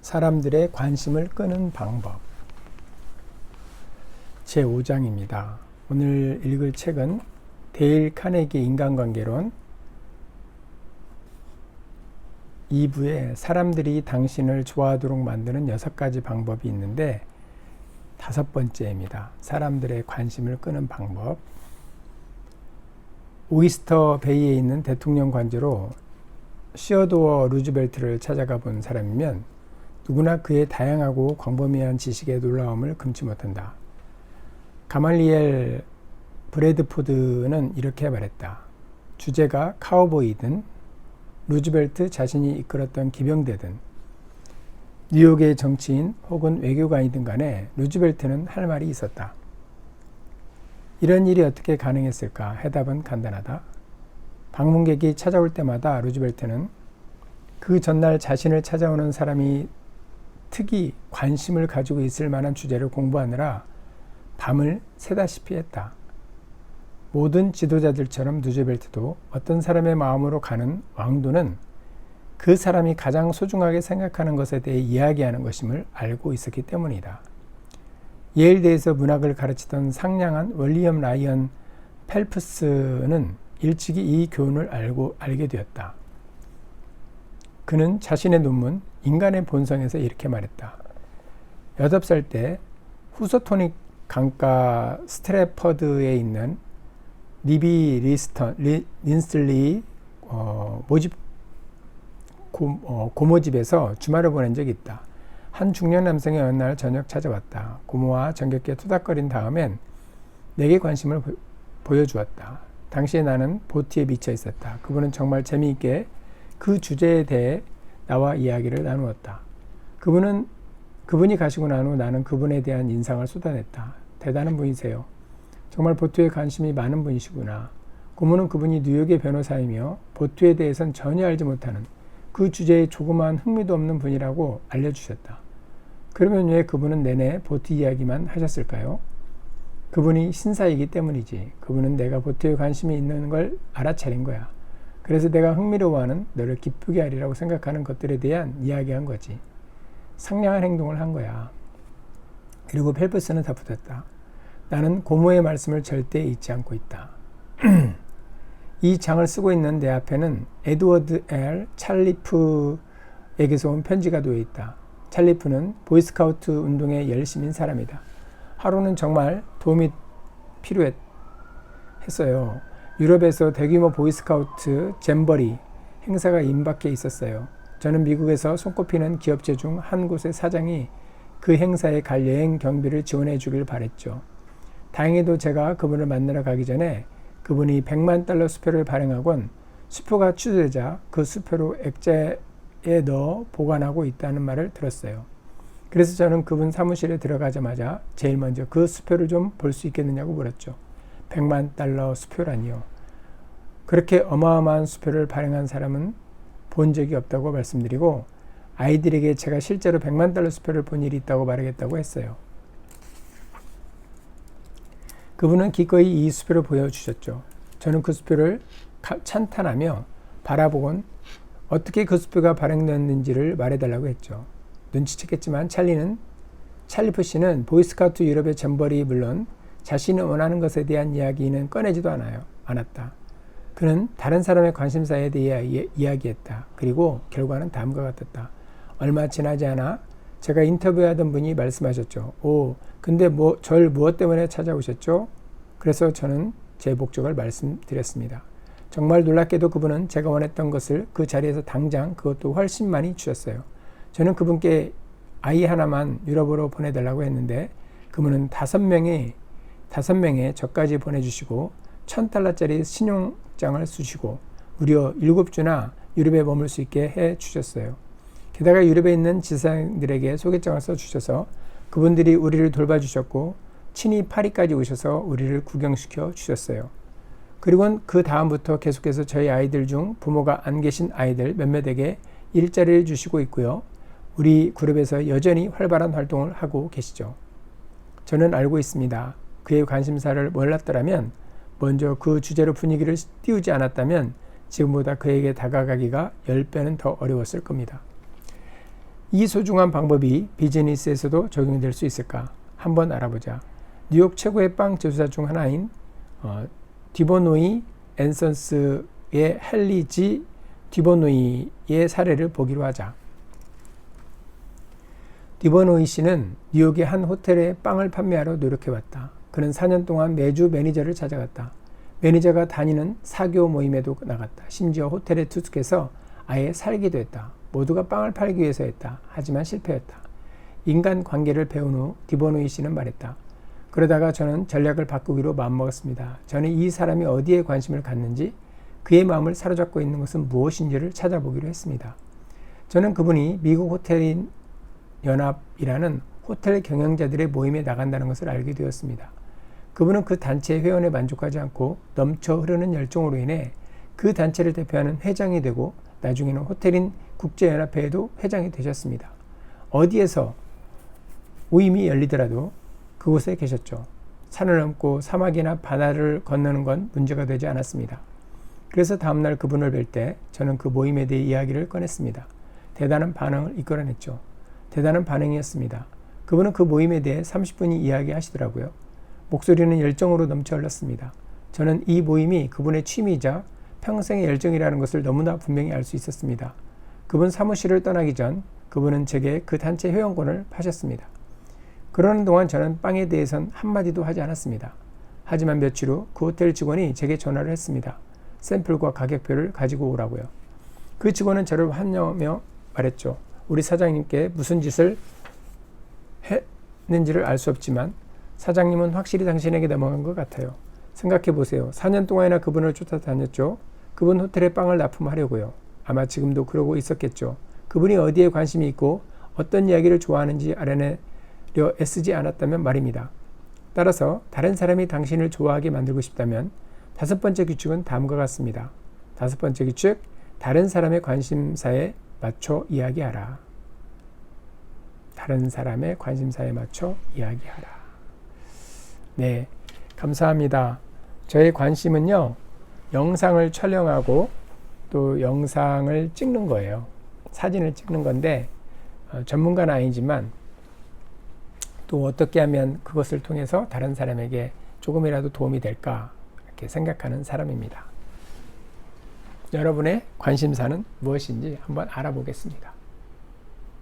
사람들의 관심을 끄는 방법. 제5장입니다. 오늘 읽을 책은 데일 카네기의 인간관계론 2부에 사람들이 당신을 좋아하도록 만드는 6가지 방법이 있는데 5번째입니다. 사람들의 관심을 끄는 방법. 오이스터 베이에 있는 대통령 관저로 시어도어 루즈벨트를 찾아가 본 사람이면 누구나 그의 다양하고 광범위한 지식의 놀라움을 금치 못한다. 가말리엘 브래드포드는 이렇게 말했다. 주제가 카우보이든 루즈벨트 자신이 이끌었던 기병대든 뉴욕의 정치인 혹은 외교관이든 간에 루즈벨트는 할 말이 있었다. 이런 일이 어떻게 가능했을까? 해답은 간단하다. 방문객이 찾아올 때마다 루즈벨트는 그 전날 자신을 찾아오는 사람이 특히 관심을 가지고 있을 만한 주제를 공부하느라 밤을 새다시피 했다. 모든 지도자들처럼 루즈벨트도 어떤 사람의 마음으로 가는 왕도는 그 사람이 가장 소중하게 생각하는 것에 대해 이야기하는 것임을 알고 있었기 때문이다. 예일대에서 문학을 가르치던 상냥한 윌리엄 라이언 펠프스는 일찍이 이 교훈을 알게 되었다. 그는 자신의 논문 인간의 본성에서 이렇게 말했다. 8살 때 후서토닉 강가 스트래퍼드에 있는 리비 린슬리 고모집에서 주말을 보낸 적이 있다. 한 중년 남성이 어느 날 저녁 찾아왔다. 고모와 정겹게 토닥거린 다음엔 내게 관심을 보여주었다. 당시에 나는 보트에 미쳐 있었다. 그분은 정말 재미있게 그 주제에 대해 나와 이야기를 나누었다. 그분이 가시고 난 후 나는 그분에 대한 인상을 쏟아냈다. 대단한 분이세요. 정말 보트에 관심이 많은 분이시구나. 고모는 그분이 뉴욕의 변호사이며 보트에 대해선 전혀 알지 못하는 그 주제에 조그마한 흥미도 없는 분이라고 알려주셨다. 그러면 왜 그분은 내내 보트 이야기만 하셨을까요? 그분이 신사이기 때문이지. 그분은 내가 보트에 관심이 있는 걸 알아차린 거야. 그래서 내가 흥미로워하는 너를 기쁘게 하리라고 생각하는 것들에 대한 이야기한 거지. 상냥한 행동을 한 거야. 그리고 펠프스는 답답했다. 나는 고모의 말씀을 절대 잊지 않고 있다. 이 장을 쓰고 있는 내 앞에는 에드워드 L. 찰리프에게서 온 편지가 놓여 있다. 찰리프는 보이스카우트 운동에 열심인 사람이다. 하루는 정말 도움이 필요했어요. 유럽에서 대규모 보이스카우트 잼버리 행사가 임박해 있었어요. 저는 미국에서 손꼽히는 기업체 중 한 곳의 사장이 그 행사에 갈 여행 경비를 지원해 주길 바랬죠. 다행히도 제가 그분을 만나러 가기 전에 그분이 $1,000,000 수표를 발행하곤 수표가 취소되자 그 수표로 액자에 넣어 보관하고 있다는 말을 들었어요. 그래서 저는 그분 사무실에 들어가자마자 제일 먼저 그 수표를 좀 볼 수 있겠느냐고 물었죠. $1,000,000 수표라니요. 그렇게 어마어마한 수표를 발행한 사람은 본 적이 없다고 말씀드리고 아이들에게 제가 실제로 $1,000,000 수표를 본 일이 있다고 말하겠다고 했어요. 그분은 기꺼이 이 수표를 보여주셨죠. 저는 그 수표를 찬탄하며 바라보곤 어떻게 그 수표가 발행됐는지를 말해달라고 했죠. 눈치챘겠지만 찰리프 씨는 보이스카우트 유럽의 잼버리 물론 자신이 원하는 것에 대한 이야기는 꺼내지도 않았다. 그는 다른 사람의 관심사에 대해 이야기했다. 그리고 결과는 다음과 같았다. 얼마 지나지 않아 제가 인터뷰하던 분이 말씀하셨죠. 근데 절 무엇 때문에 찾아오셨죠? 그래서 저는 제 목적을 말씀드렸습니다. 정말 놀랍게도 그분은 제가 원했던 것을 그 자리에서 당장 그것도 훨씬 많이 주셨어요. 저는 그분께 아이 하나만 유럽으로 보내달라고 했는데 그분은 5명의 저까지 보내주시고 $1,000짜리 신용장을 주시고 무려 7주나 유럽에 머물 수 있게 해주셨어요. 게다가 유럽에 있는 지사들에게 소개장을 써주셔서 그분들이 우리를 돌봐주셨고 친히 파리까지 오셔서 우리를 구경시켜 주셨어요. 그리고 그 다음부터 계속해서 저희 아이들 중 부모가 안 계신 아이들 몇몇에게 일자리를 주시고 있고요. 우리 그룹에서 여전히 활발한 활동을 하고 계시죠. 저는 알고 있습니다. 그의 관심사를 몰랐더라면 먼저 그 주제로 분위기를 띄우지 않았다면 지금보다 그에게 다가가기가 10배는 더 어려웠을 겁니다. 이 소중한 방법이 비즈니스에서도 적용될 수 있을까? 한번 알아보자. 뉴욕 최고의 빵 제조사 중 하나인 디보노이 앤 선스의 헨리 G. 디보노이의 사례를 보기로 하자. 디보노이 씨는 뉴욕의 한 호텔에 빵을 판매하러 노력해왔다. 그는 4년 동안 매주 매니저를 찾아갔다. 매니저가 다니는 사교 모임에도 나갔다. 심지어 호텔에 투숙해서 아예 살기도 했다. 모두가 빵을 팔기 위해서 했다. 하지만 실패했다. 인간관계를 배운 후 디보노이 씨는 말했다. 그러다가 저는 전략을 바꾸기로 마음먹었습니다. 저는 이 사람이 어디에 관심을 갖는지, 그의 마음을 사로잡고 있는 것은 무엇인지를 찾아보기로 했습니다. 저는 그분이 미국 호텔인 연합이라는 호텔 경영자들의 모임에 나간다는 것을 알게 되었습니다. 그분은 그 단체의 회원에 만족하지 않고 넘쳐 흐르는 열정으로 인해 그 단체를 대표하는 회장이 되고 나중에는 호텔인 국제연합회에도 회장이 되셨습니다. 어디에서 모임이 열리더라도 그곳에 계셨죠. 산을 넘고 사막이나 바다를 건너는 건 문제가 되지 않았습니다. 그래서 다음날 그분을 뵐 때 저는 그 모임에 대해 이야기를 꺼냈습니다. 대단한 반응을 이끌어냈죠. 대단한 반응이었습니다. 그분은 그 모임에 대해 30분이 이야기하시더라고요. 목소리는 열정으로 넘쳐 흘렀습니다. 저는 이 모임이 그분의 취미이자 평생의 열정이라는 것을 너무나 분명히 알 수 있었습니다. 그분 사무실을 떠나기 전 그분은 제게 그 단체 회원권을 파셨습니다. 그러는 동안 저는 빵에 대해선 한마디도 하지 않았습니다. 하지만 며칠 후 그 호텔 직원이 제게 전화를 했습니다. 샘플과 가격표를 가지고 오라고요. 그 직원은 저를 환영하며 말했죠. 우리 사장님께 무슨 짓을 했는지를 알 수 없지만 사장님은 확실히 당신에게 넘어간 것 같아요. 생각해 보세요. 4년 동안이나 그분을 쫓아다녔죠. 그분 호텔에 빵을 납품하려고요. 아마 지금도 그러고 있었겠죠. 그분이 어디에 관심이 있고 어떤 이야기를 좋아하는지 알아내려 애쓰지 않았다면 말입니다. 따라서 다른 사람이 당신을 좋아하게 만들고 싶다면 5번째 규칙은 다음과 같습니다. 5번째 규칙, 다른 사람의 관심사에 맞춰 이야기하라. 다른 사람의 관심사에 맞춰 이야기하라. 네, 감사합니다. 저의 관심은요, 영상을 촬영하고 또 영상을 찍는 거예요. 사진을 찍는 건데 전문가는 아니지만 또 어떻게 하면 그것을 통해서 다른 사람에게 조금이라도 도움이 될까 이렇게 생각하는 사람입니다. 여러분의 관심사는 무엇인지 한번 알아보겠습니다.